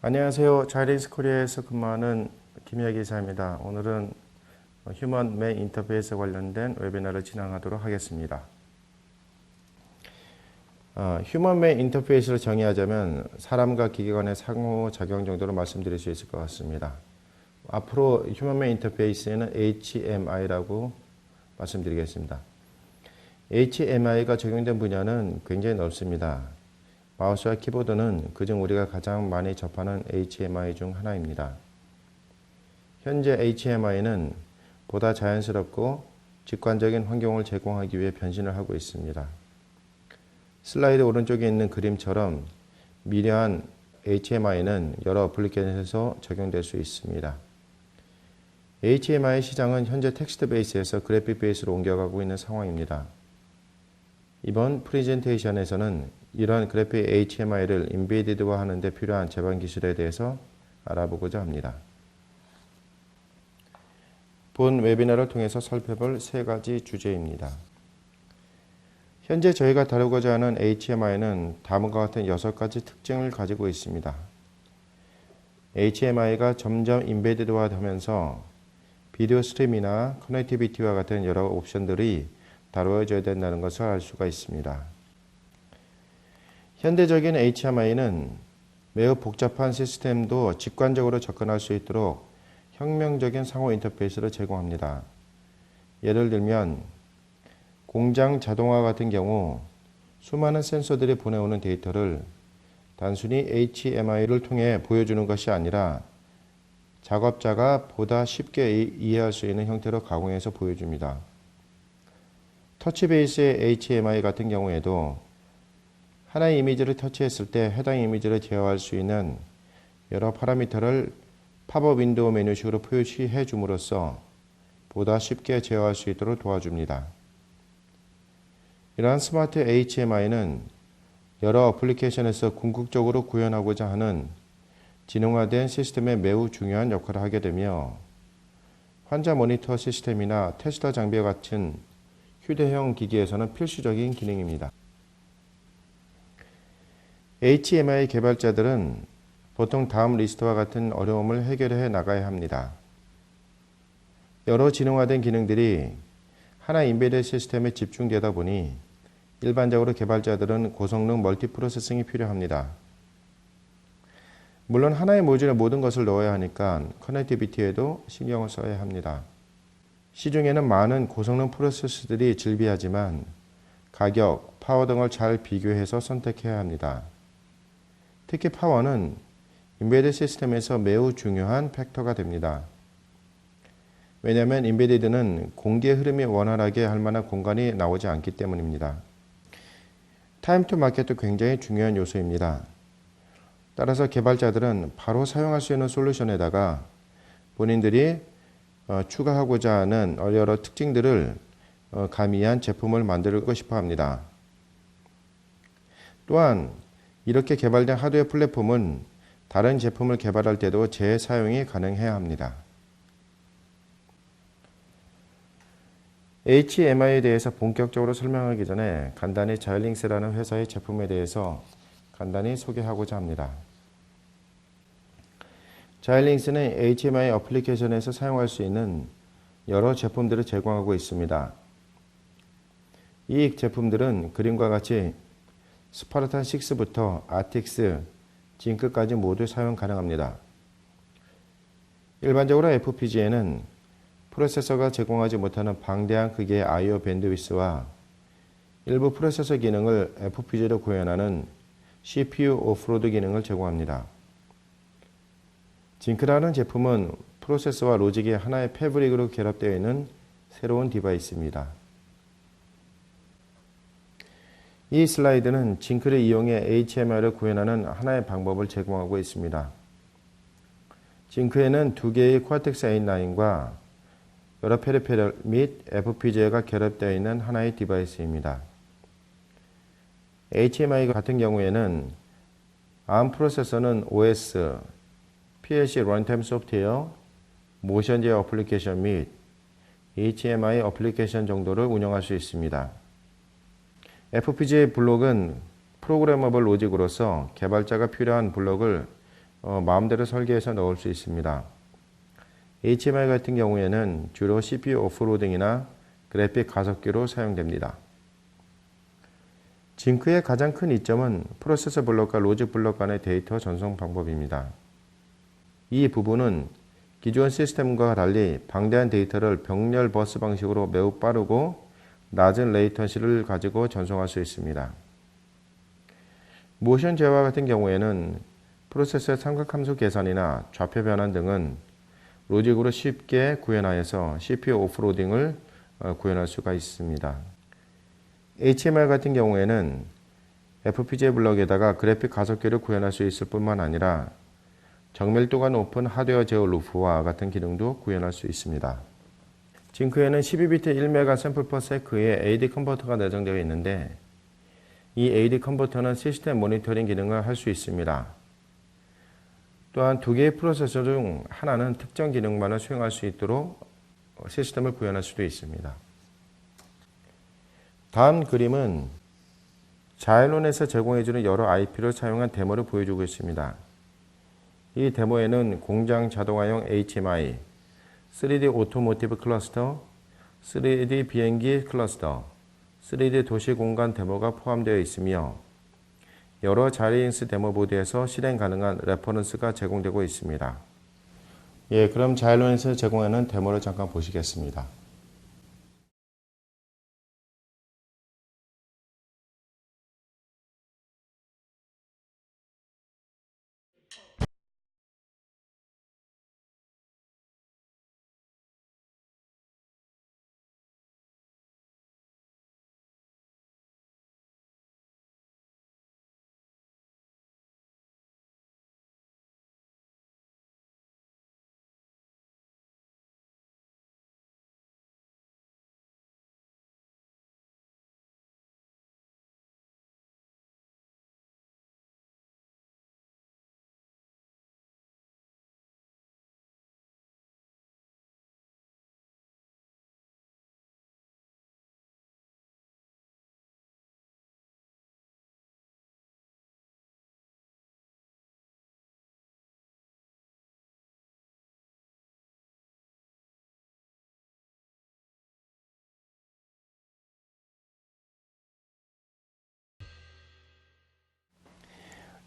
안녕하세요. 자이링스 코리아에서 근무하는 김혁 이사입니다. 오늘은 휴먼 메인 인터페이스 관련된 웨비나를 진행하도록 하겠습니다. 휴먼 메인 인터페이스를 정의하자면 사람과 기계 간의 상호작용 정도로 말씀드릴 수 있을 것 같습니다. 앞으로 휴먼 메인 인터페이스에는 HMI라고 말씀드리겠습니다. HMI가 적용된 분야는 굉장히 넓습니다. 마우스와 키보드는 그중 우리가 가장 많이 접하는 HMI 중 하나입니다. 현재 HMI는 보다 자연스럽고 직관적인 환경을 제공하기 위해 변신을 하고 있습니다. 슬라이드 오른쪽에 있는 그림처럼 미려한 HMI는 여러 어플리케이션에서 적용될 수 있습니다. HMI 시장은 현재 텍스트 베이스에서 그래픽 베이스로 옮겨가고 있는 상황입니다. 이번 프레젠테이션에서는 이러한 그래픽 HMI를 인베디드화 하는 데 필요한 제반 기술에 대해서 알아보고자 합니다. 본 웨비나를 통해서 살펴볼 세 가지 주제입니다. 현재 저희가 다루고자 하는 HMI는 다음과 같은 6가지 특징을 가지고 있습니다. HMI가 점점 인베디드화 되면서 비디오 스트림이나 커넥티비티와 같은 여러 옵션들이 다루어져야 된다는 것을 알 수가 있습니다. 현대적인 HMI는 매우 복잡한 시스템도 직관적으로 접근할 수 있도록 혁명적인 상호 인터페이스를 제공합니다. 예를 들면 공장 자동화 같은 경우 수많은 센서들이 보내오는 데이터를 단순히 HMI를 통해 보여주는 것이 아니라 작업자가 보다 쉽게 이해할 수 있는 형태로 가공해서 보여줍니다. 터치 베이스의 HMI 같은 경우에도 하나의 이미지를 터치했을 때 해당 이미지를 제어할 수 있는 여러 파라미터를 팝업 윈도우 메뉴식으로 표시해 줌으로써 보다 쉽게 제어할 수 있도록 도와줍니다. 이러한 스마트 HMI는 여러 어플리케이션에서 궁극적으로 구현하고자 하는 지능화된 시스템에 매우 중요한 역할을 하게 되며 환자 모니터 시스템이나 테스라 장비와 같은 휴대용 기기에서는 필수적인 기능입니다. HMI 개발자들은 보통 다음 리스트와 같은 어려움을 해결해 나가야 합니다. 여러 지능화된 기능들이 하나 인베디드 시스템에 집중되다 보니 일반적으로 개발자들은 고성능 멀티 프로세싱이 필요합니다. 물론 하나의 모듈에 모든 것을 넣어야 하니까 커넥티비티에도 신경을 써야 합니다. 시중에는 많은 고성능 프로세서들이 즐비하지만 가격, 파워 등을 잘 비교해서 선택해야 합니다. 특히 파워는 인베디드 시스템에서 매우 중요한 팩터가 됩니다. 왜냐하면 인베디드는 공기의 흐름이 원활하게 할 만한 공간이 나오지 않기 때문입니다. 타임 투 마켓도 굉장히 중요한 요소입니다. 따라서 개발자들은 바로 사용할 수 있는 솔루션에다가 본인들이 추가하고자 하는 여러 특징들을 가미한 제품을 만들고 싶어 합니다. 또한 이렇게 개발된 하드웨어 플랫폼은 다른 제품을 개발할 때도 재사용이 가능해야 합니다. HMI에 대해서 본격적으로 설명하기 전에 간단히 자이링스라는 회사의 제품에 대해서 간단히 소개하고자 합니다. 자이링스는 HMI 어플리케이션에서 사용할 수 있는 여러 제품들을 제공하고 있습니다. 이 제품들은 그림과 같이 스파르탄 6부터 아틱스, 징크까지 모두 사용 가능합니다. 일반적으로 FPGA는 프로세서가 제공하지 못하는 방대한 크기의 I/O 밴드위스와 일부 프로세서 기능을 FPGA로 구현하는 CPU 오프로드 기능을 제공합니다. 징크라는 제품은 프로세서와 로직이 하나의 패브릭으로 결합되어 있는 새로운 디바이스입니다. 이 슬라이드는 징크를 이용해 HMI를 구현하는 하나의 방법을 제공하고 있습니다. 징크에는 두 개의 코텍스 A9과 여러 페리페럴 및 FPGA가 결합되어 있는 하나의 디바이스입니다. HMI 같은 경우에는 ARM 프로세서는 OS, PLC 런타임 소프트웨어, 모션 제어 어플리케이션 및 HMI 어플리케이션 정도를 운영할 수 있습니다. FPGA 블록은 프로그래머블 로직으로서 개발자가 필요한 블록을 마음대로 설계해서 넣을 수 있습니다. HMI 같은 경우에는 주로 CPU 오프로딩이나 그래픽 가속기로 사용됩니다. 징크의 가장 큰 이점은 프로세서 블록과 로직 블록 간의 데이터 전송 방법입니다. 이 부분은 기존 시스템과 달리 방대한 데이터를 병렬 버스 방식으로 매우 빠르고 낮은 레이턴시를 가지고 전송할 수 있습니다. 모션 제어와 같은 경우에는 프로세서의 삼각함수 계산이나 좌표 변환 등은 로직으로 쉽게 구현하여서 CPU 오프로딩을 구현할 수가 있습니다. HMI 같은 경우에는 FPGA 블록에다가 그래픽 가속기를 구현할 수 있을 뿐만 아니라 정밀도가 높은 하드웨어 제어 루프와 같은 기능도 구현할 수 있습니다. 징크에는 12비트 1메가 샘플 퍼 세크의 AD 컨버터가 내장되어 있는데 이 AD 컨버터는 시스템 모니터링 기능을 할 수 있습니다. 또한 두 개의 프로세서 중 하나는 특정 기능만을 수행할 수 있도록 시스템을 구현할 수도 있습니다. 다음 그림은 자일론에서 제공해주는 여러 IP를 사용한 데모를 보여주고 있습니다. 이 데모에는 공장 자동화용 HMI, 3D 오토모티브 클러스터, 3D 비행기 클러스터, 3D 도시 공간 데모가 포함되어 있으며 여러 자이링스 데모 보드에서 실행 가능한 레퍼런스가 제공되고 있습니다. 그럼 자일론에서 제공하는 데모를 잠깐 보시겠습니다.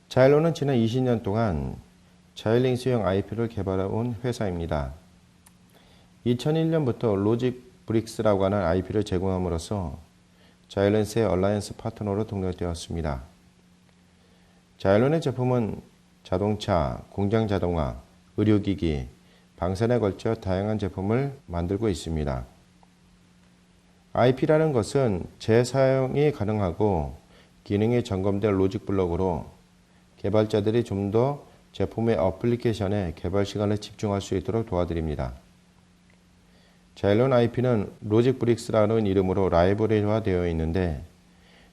자일론은 지난 20년 동안 자일링스용 IP를 개발해온 회사입니다. 2001년부터 로직 브릭스라고 하는 IP를 제공함으로써 자일론스의 얼라이언스 파트너로 등록되었습니다. 자일론의 제품은 자동차, 공장 자동화, 의료기기, 방산에 걸쳐 다양한 제품을 만들고 있습니다. IP라는 것은 재사용이 가능하고 기능이 점검된 로직 블록으로 개발자들이 좀 더 제품의 어플리케이션에 개발 시간을 집중할 수 있도록 도와드립니다. 자일론 IP는 로직 브릭스라는 이름으로 라이브러리화 되어 있는데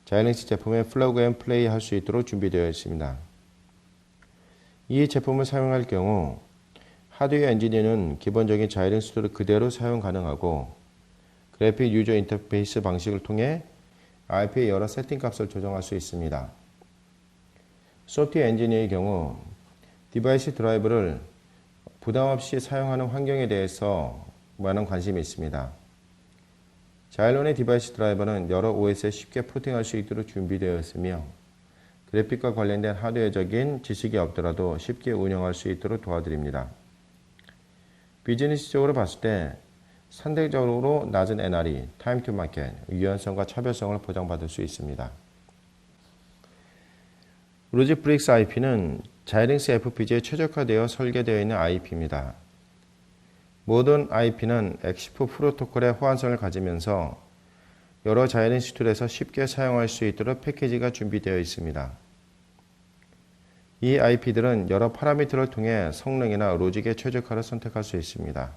자일링스 제품에 플러그 앤 플레이 할 수 있도록 준비되어 있습니다. 이 제품을 사용할 경우 하드웨어 엔지니어는 기본적인 자일링스를 그대로 사용 가능하고 그래픽 유저 인터페이스 방식을 통해 IP의 여러 세팅 값을 조정할 수 있습니다. 소프트웨어 엔지니어의 경우 디바이스 드라이브를 부담 없이 사용하는 환경에 대해서 많은 관심이 있습니다. 자일론의 디바이스 드라이버는 여러 OS에 쉽게 포팅할 수 있도록 준비되어 있으며 그래픽과 관련된 하드웨어적인 지식이 없더라도 쉽게 운영할 수 있도록 도와드립니다. 비즈니스적으로 봤을 때 상대적으로 낮은 NRE, 타임 투 마켓, 유연성과 차별성을 보장받을 수 있습니다. 로직 브릭스 IP는 자이링스 FPGA에 최적화되어 설계되어 있는 IP입니다. 모든 IP는 엑시프 프로토콜의 호환성을 가지면서 여러 자이링스 툴에서 쉽게 사용할 수 있도록 패키지가 준비되어 있습니다. 이 IP들은 여러 파라미터를 통해 성능이나 로직의 최적화를 선택할 수 있습니다.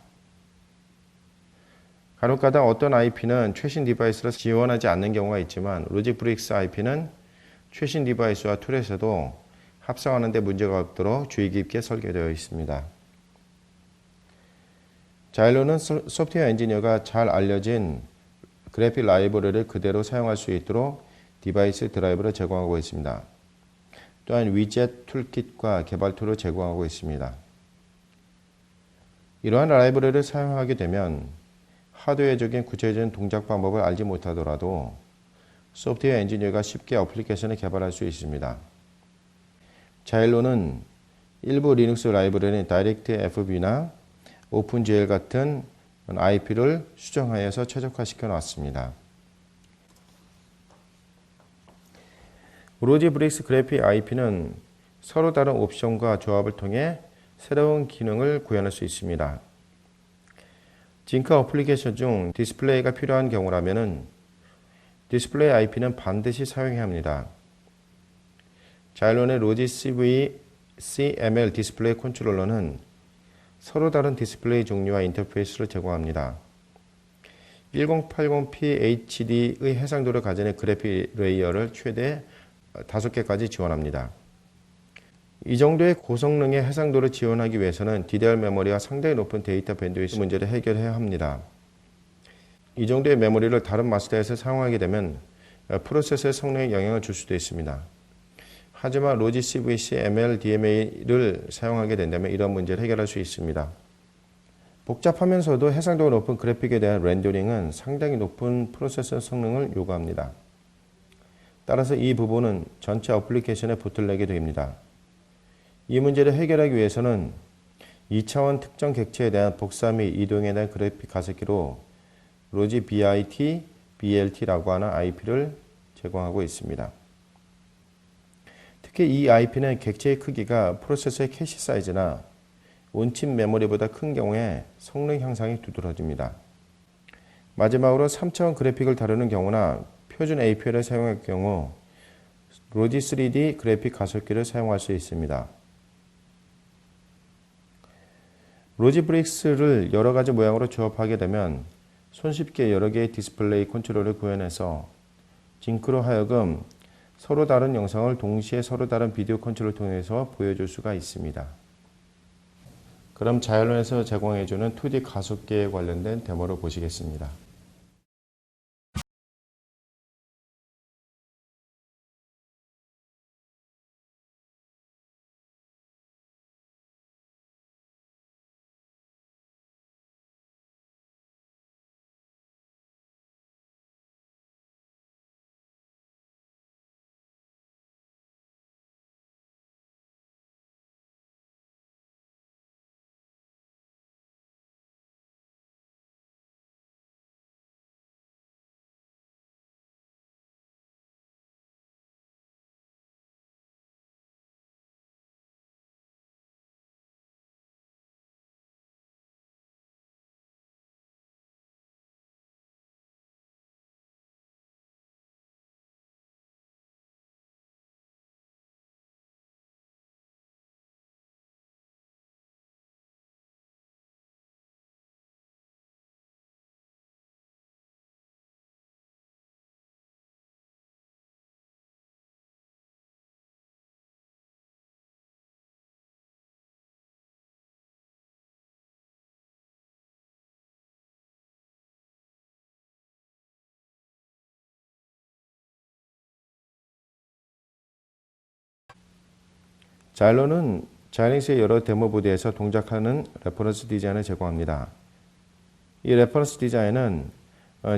간혹가다 어떤 IP는 최신 디바이스를 지원하지 않는 경우가 있지만 로직 브릭스 IP는 최신 디바이스와 툴에서도 합성하는 데 문제가 없도록 주의 깊게 설계되어 있습니다. 자일론은 소프트웨어 엔지니어가 잘 알려진 그래픽 라이브러리를 그대로 사용할 수 있도록 디바이스 드라이버를 제공하고 있습니다. 또한 위젯 툴킷과 개발 툴을 제공하고 있습니다. 이러한 라이브러리를 사용하게 되면 하드웨어적인 구체적인 동작 방법을 알지 못하더라도 소프트웨어 엔지니어가 쉽게 어플리케이션을 개발할 수 있습니다. 자일로는 일부 리눅스 라이브러리인 DirectFB나 OpenGL 같은 IP를 수정하여서 최적화시켜 놨습니다. 로지브릭스 그래픽 IP는 서로 다른 옵션과 조합을 통해 새로운 기능을 구현할 수 있습니다. 징크 어플리케이션 중 디스플레이가 필요한 경우라면 디스플레이 IP는 반드시 사용해야 합니다. 자일론의 로지 CML 디스플레이 컨트롤러는 서로 다른 디스플레이 종류와 인터페이스를 제공합니다. 1080p HD의 해상도를 가지는 그래픽 레이어를 최대 5개까지 지원합니다. 이 정도의 고성능의 해상도를 지원하기 위해서는 DDR 메모리와 상당히 높은 데이터 밴드위스 문제를 해결해야 합니다. 이 정도의 메모리를 다른 마스터에서 사용하게 되면 프로세서의 성능에 영향을 줄 수도 있습니다. 하지만 로지 CVC ML DMA를 사용하게 된다면 이런 문제를 해결할 수 있습니다. 복잡하면서도 해상도가 높은 그래픽에 대한 렌더링은 상당히 높은 프로세서 성능을 요구합니다. 따라서 이 부분은 전체 어플리케이션에 보틀넥이 됩니다. 이 문제를 해결하기 위해서는 2차원 특정 객체에 대한 복사 및 이동에 대한 그래픽 가속기로 로지 BIT, BLT라고 하는 IP를 제공하고 있습니다. 특히 이 IP는 객체의 크기가 프로세서의 캐시 사이즈나 온칩 메모리보다 큰 경우에 성능 향상이 두드러집니다. 마지막으로 3차원 그래픽을 다루는 경우나 표준 APL을 사용할 경우 로지 3D 그래픽 가속기를 사용할 수 있습니다. 로지브릭스를 여러 가지 모양으로 조합하게 되면 손쉽게 여러 개의 디스플레이 컨트롤을 구현해서 징크로 하여금 서로 다른 영상을 동시에 서로 다른 비디오 컨트롤을 통해서 보여줄 수가 있습니다. 그럼 자일론에서 제공해주는 2D 가속기에 관련된 데모를 보시겠습니다. 자일론은 자이닉스의 여러 데모 보드에서 동작하는 레퍼런스 디자인을 제공합니다. 이 레퍼런스 디자인은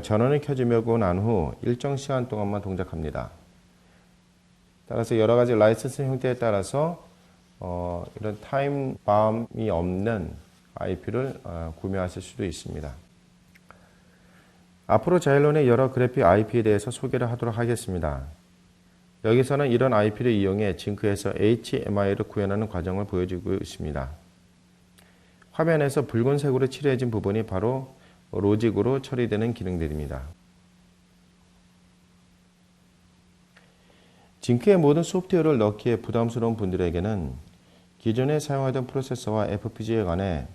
전원이 켜지고 난 후 일정 시간 동안만 동작합니다. 따라서 여러 가지 라이선스 형태에 따라서 이런 타임 바움이 없는 IP를 구매하실 수도 있습니다. 앞으로 자일론의 여러 그래픽 IP에 대해서 소개를 하도록 하겠습니다. 여기서는 이런 IP를 이용해 징크에서 HMI를 구현하는 과정을 보여주고 있습니다. 화면에서 붉은색으로 칠해진 부분이 바로 로직으로 처리되는 기능들입니다. 징크의 모든 소프트웨어를 넣기에 부담스러운 분들에게는 기존에 사용하던 프로세서와 FPGA 간의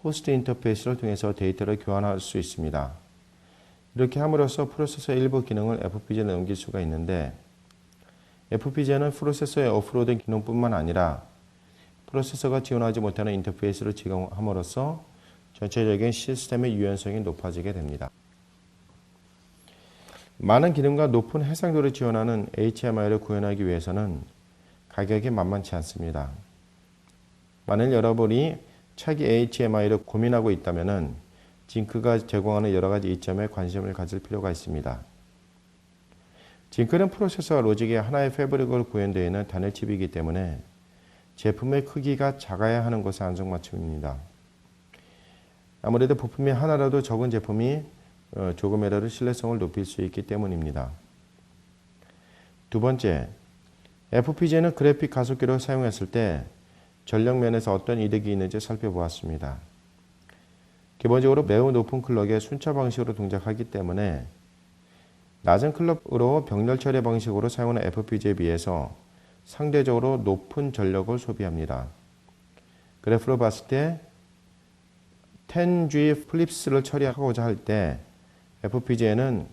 호스트 인터페이스를 통해서 데이터를 교환할 수 있습니다. 이렇게 함으로써 프로세서의 일부 기능을 FPGA에 넘길 수가 있는데 FPGA는 프로세서의 오프로딩 기능뿐만 아니라 프로세서가 지원하지 못하는 인터페이스를 제공함으로써 전체적인 시스템의 유연성이 높아지게 됩니다. 많은 기능과 높은 해상도를 지원하는 HMI를 구현하기 위해서는 가격이 만만치 않습니다. 만일 여러분이 차기 HMI를 고민하고 있다면 징크가 제공하는 여러 가지 이점에 관심을 가질 필요가 있습니다. 징크는 프로세서와 로직의 하나의 패브릭으로 구현되어 있는 단일 칩이기 때문에 제품의 크기가 작아야 하는 것은 안성맞춤입니다. 아무래도 부품이 하나라도 적은 제품이 조금이라도 신뢰성을 높일 수 있기 때문입니다. 두 번째, FPGA는 그래픽 가속기로 사용했을 때 전력 면에서 어떤 이득이 있는지 살펴보았습니다. 기본적으로 매우 높은 클럭의 순차 방식으로 동작하기 때문에 낮은 클럭으로 병렬 처리 방식으로 사용하는 FPGA에 비해서 상대적으로 높은 전력을 소비합니다. 그래프로 봤을 때 10G 플립스를 처리하고자 할 때 FPGA는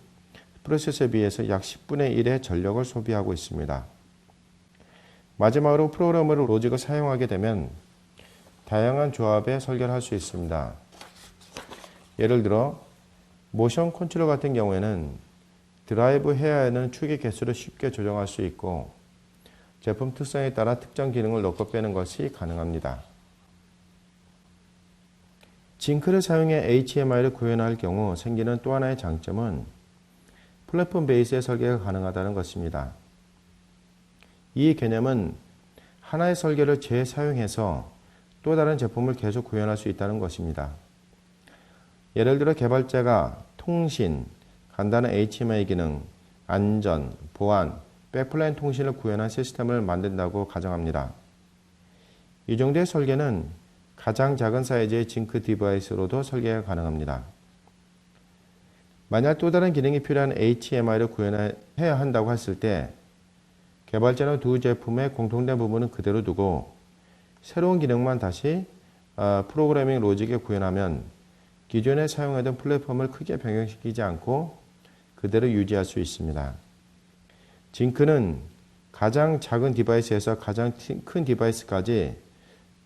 프로세서에 비해서 약 10분의 1의 전력을 소비하고 있습니다. 마지막으로 프로그래머를 로직을 사용하게 되면 다양한 조합에 설계를 할 수 있습니다. 예를 들어 모션 컨트롤 같은 경우에는 드라이브 해야 하는 축의 개수를 쉽게 조정할 수 있고 제품 특성에 따라 특정 기능을 넣고 빼는 것이 가능합니다. 징크를 사용해 HMI를 구현할 경우 생기는 또 하나의 장점은 플랫폼 베이스의 설계가 가능하다는 것입니다. 이 개념은 하나의 설계를 재사용해서 또 다른 제품을 계속 구현할 수 있다는 것입니다. 예를 들어 개발자가 통신, 간단한 HMI 기능, 안전, 보안, 백플라인 통신을 구현한 시스템을 만든다고 가정합니다. 이 정도의 설계는 가장 작은 사이즈의 징크 디바이스로도 설계가 가능합니다. 만약 또 다른 기능이 필요한 HMI를 구현해야 한다고 했을 때 개발자는 두 제품의 공통된 부분은 그대로 두고 새로운 기능만 다시 프로그래밍 로직에 구현하면 기존에 사용하던 플랫폼을 크게 변경시키지 않고 그대로 유지할 수 있습니다. 징크는 가장 작은 디바이스에서 가장 큰 디바이스까지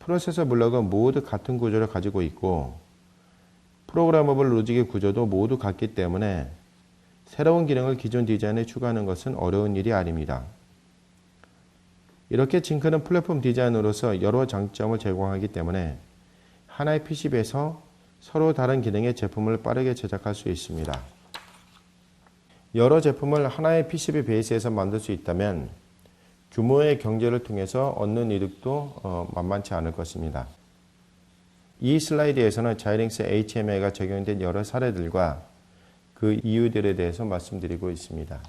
프로세서 블록은 모두 같은 구조를 가지고 있고 프로그래머블 로직의 구조도 모두 같기 때문에 새로운 기능을 기존 디자인에 추가하는 것은 어려운 일이 아닙니다. 이렇게 징크는 플랫폼 디자인으로서 여러 장점을 제공하기 때문에 하나의 PCB에서 서로 다른 기능의 제품을 빠르게 제작할 수 있습니다. 여러 제품을 하나의 PCB 베이스에서 만들 수 있다면 규모의 경제를 통해서 얻는 이득도 만만치 않을 것입니다. 이 슬라이드에서는 자이링스 HMI가 적용된 여러 사례들과 그 이유들에 대해서 말씀드리고 있습니다.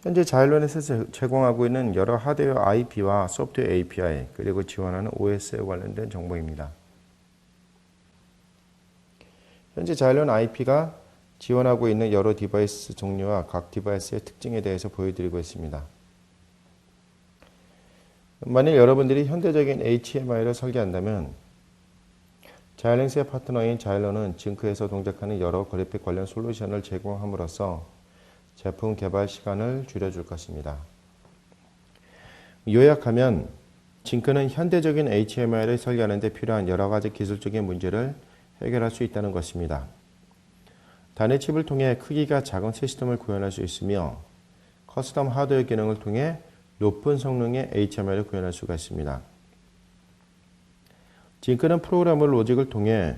현재 자일론에서 제공하고 있는 여러 하드웨어 IP와 소프트웨어 API 그리고 지원하는 OS에 관련된 정보입니다. 현재 자일론 IP가 지원하고 있는 여러 디바이스 종류와 각 디바이스의 특징에 대해서 보여드리고 있습니다. 만일 여러분들이 현대적인 HMI를 설계한다면 자일링스의 파트너인 자일론은 징크에서 동작하는 여러 그래픽 관련 솔루션을 제공함으로써 제품 개발 시간을 줄여줄 것입니다. 요약하면 징크는 현대적인 HMI를 설계하는 데 필요한 여러 가지 기술적인 문제를 해결할 수 있다는 것입니다. 단일 칩을 통해 크기가 작은 시스템을 구현할 수 있으며 커스텀 하드웨어 기능을 통해 높은 성능의 HMI를 구현할 수가 있습니다. 징크는 프로그래머 로직을 통해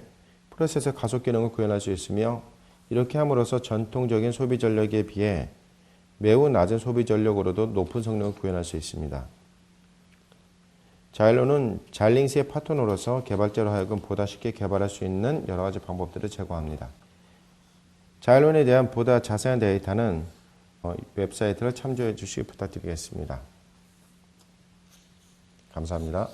프로세서 가속 기능을 구현할 수 있으며 이렇게 함으로써 전통적인 소비 전력에 비해 매우 낮은 소비 전력으로도 높은 성능을 구현할 수 있습니다. 자일론은 자일링스의 파트너로서 개발자로 하여금 보다 쉽게 개발할 수 있는 여러 가지 방법들을 제공합니다. 자일론에 대한 보다 자세한 데이터는 웹사이트를 참조해 주시기 부탁드리겠습니다. 감사합니다.